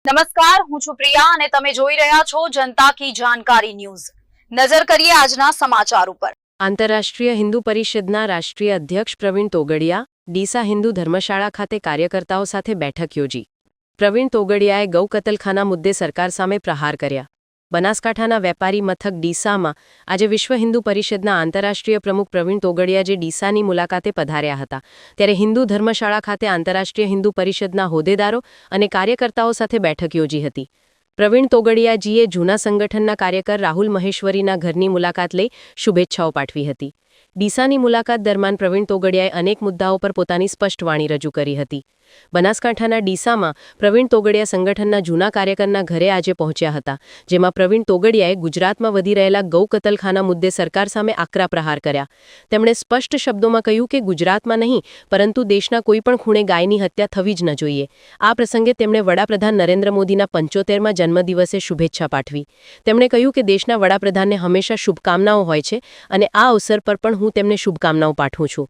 નમસ્કાર, હું છું પ્રિયા અને તમે જોઈ રહ્યા છો જનતા કી જાણકારી ન્યૂઝ। નજર કરીએ આજના સમાચાર ઉપર। આંતરરાષ્ટ્રીય હિન્દુ પરિષદના રાષ્ટ્રીય અધ્યક્ષ પ્રવીણ તોગડિયા ડીસા હિન્દુ ધર્મશાળા ખાતે કાર્યકર્તાઓ સાથે બેઠક યોજી। પ્રવીણ તોગડિયાએ ગૌ કતલખાના મુદ્દે સરકાર સામે પ્રહાર કર્યા। બનાસકાંઠાના વેપારી મથક ડીસામાં આજે વિશ્વ હિન્દુ પરિષદના આંતરરાષ્ટ્રીય પ્રમુખ પ્રવીણ તોગડિયા જે ડીસાની મુલાકાતે પધાર્યા હતા ત્યારે હિન્દુ ધર્મશાળા ખાતે આંતરરાષ્ટ્રીય હિન્દુ પરિષદના હોદ્દેદારો અને કાર્યકર્તાઓ સાથે બેઠક યોજી હતી। પ્રવીણ તોગડિયાજીએ જૂના સંગઠનના કાર્યકર રાહુલ મહેશ્વરીના ઘરની મુલાકાત લઈ શુભેચ્છાઓ પાઠવી હતી। ડીસાની મુલાકાત દરમિયાન પ્રવીણ તોગડિયાએ અનેક મુદ્દાઓ પર પોતાની સ્પષ્ટ વાણી રજૂ કરી હતી। બનાસકાંઠાના ડીસામાં પ્રવીણ તોગડિયા સંગઠનના જૂના કાર્યકરના ઘરે આજે પહોંચ્યા હતા જેમાં પ્રવીણ તોગડિયાએ ગુજરાતમાં વધી રહેલા ગૌ કતલખાના મુદ્દે સરકાર સામે આકરા પ્રહાર કર્યા। તેમણે સ્પષ્ટ શબ્દોમાં કહ્યું કે ગુજરાતમાં નહીં પરંતુ દેશના કોઈપણ ખૂણે ગાયની હત્યા થવી જ ન જોઈએ। આ પ્રસંગે તેમણે વડાપ્રધાન નરેન્દ્ર મોદીના 75મા જન્મદિવસે શુભેચ્છા પાઠવી। તેમણે કહ્યું કે દેશના વડાપ્રધાનને હંમેશા શુભકામનાઓ હોય છે અને આ અવસર પર પણ હું તેમને શુભકામનાઓ પાઠવું છું।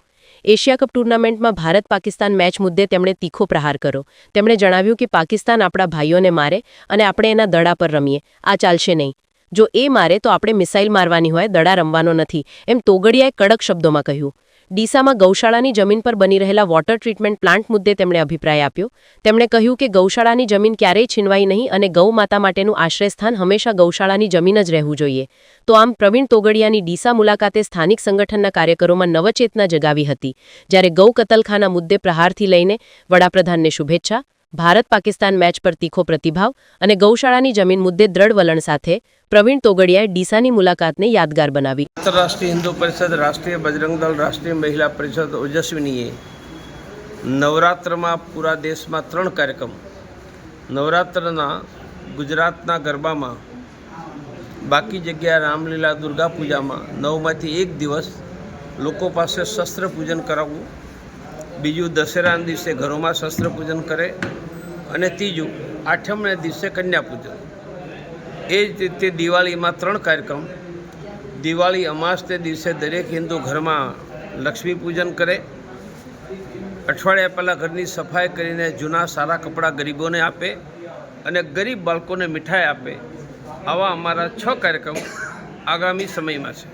એશિયા કપ ટૂર્નામેન્ટમાં ભારત પાકિસ્તાન મેચ મુદ્દે તેમણે તીખો પ્રહાર કર્યો। તેમણે જણાવ્યું કે પાકિસ્તાન આપણા ભાઈઓને મારે અને આપણે એના દડા પર રમીએ, આ ચાલશે નહીં। જો એ મારે તો આપણે મિસાઇલ મારવાની હોય, દડા રમવાનો નથી, એમ તોગડિયાએ કડક શબ્દોમાં કહ્યું। ડીસામાં ગૌશાળાની જમીન પર બની રહેલા વોટર ટ્રીટમેન્ટ પ્લાન્ટ મુદ્દે તેમણે અભિપ્રાય આપ્યો। તેમણે કહ્યું કે ગૌશાળાની જમીન ક્યારેય છીનવાઈ નહીં અને ગૌ માતા માટેનું આશ્રયસ્થાન હંમેશા ગૌશાળાની જમીન જ રહેવું જોઈએ। તો આમ પ્રવીણ તોગડિયાની ડીસા મુલાકાતે સ્થાનિક સંગઠનના કાર્યકરોમાં નવચેતના જગાવી હતી। જ્યારે ગૌ કતલખાના મુદ્દે પ્રહારથી લઈને વડાપ્રધાનને શુભેચ્છા, ભારત પાકિસ્તાન મેચ પર તીખો પ્રતિભાવ અને ગૌશાળાની જમીન મુદ્દે દ્રઢ વલણ સાથે પ્રવીણ તોગડિયાએ ડીસાની મુલાકાતને યાદગાર બનાવી। આંતરરાષ્ટ્રીય હિન્દુ પરિષદ, રાષ્ટ્રીય બજરંગ દળ, રાષ્ટ્રીય મહિલા પરિષદ ઓજસ્વીનીએ નવરાત્રમાં પૂરા દેશમાં 3 કાર્યક્રમ। નવરાત્રના ગુજરાતના ગરબામાં, બાકી જગ્યાએ રામલીલા, દુર્ગા પૂજામાં 9માંથી 1 દિવસ લોકો પાસે શસ્ત્ર પૂજન કરાવવું, બીજું દશેરાના દિવસે ઘરોમાં શસ્ત્ર પૂજન કરે અને ત્રીજું આઠમને દિવસે કન્યા પૂજન। એ જ રીતે દિવાળીમાં 3 કાર્યક્રમ। દિવાળી અમાસને દિવસે દરેક હિન્દુ ઘરમાં લક્ષ્મી પૂજન કરે, અઠવાડિયા પહેલાં ઘરની સફાઈ કરીને જૂના સારા કપડાં ગરીબોને આપે અને ગરીબ બાળકોને મીઠાઈ આપે। આવા અમારા 6 કાર્યક્રમ આગામી સમયમાં છે।